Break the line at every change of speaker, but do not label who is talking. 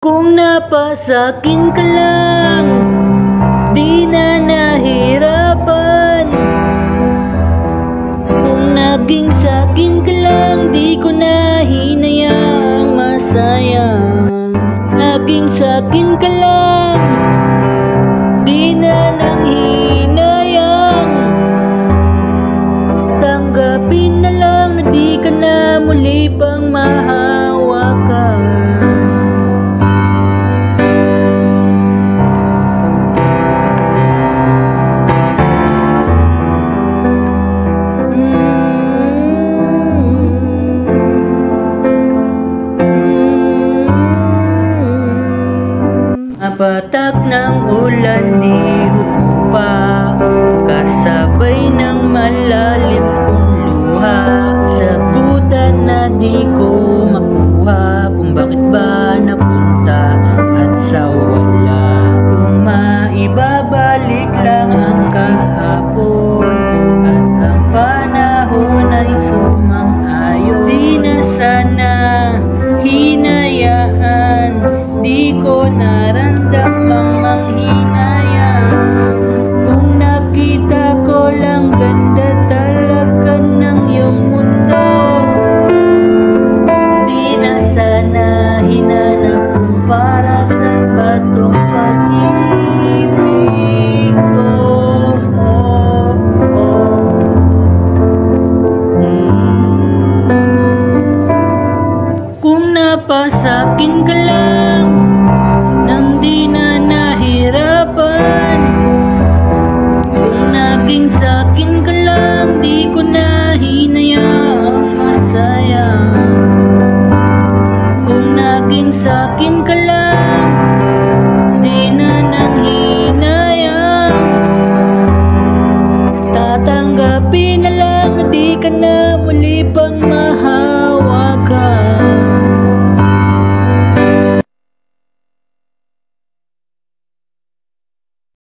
Kung napasakin ka lang, di na nahirapan. Kung naging sakin ka lang, di ko na hinayaang masayang. Naging sakin ka lang, di na nang hinayang. Tanggapin na lang na di ka na muli pang mahawakan. Patak ng ulan di hupa, kasabay ng malalim kong luha. Sagutan na di ko makuha kung bakit ba napunta at sa wala. Kung maibabalik lang ang kahapon at ang panahon ay sumang-ayon, di na sana hinayaan. Di ko naramdamang manghinayang. Kung nakita ko lang ganda talaga ng iyong mundo, di na sana hinanap ko para sa batong pag-ibig ko. Kung napasakin ka lang, nang di na nahirapan. Kung naging sakin ka lang, di ko na hinayaang masayang. Kung naging sakin ka lang, di na nang hinayang. Tatanggapin na lang na di ka na muli pang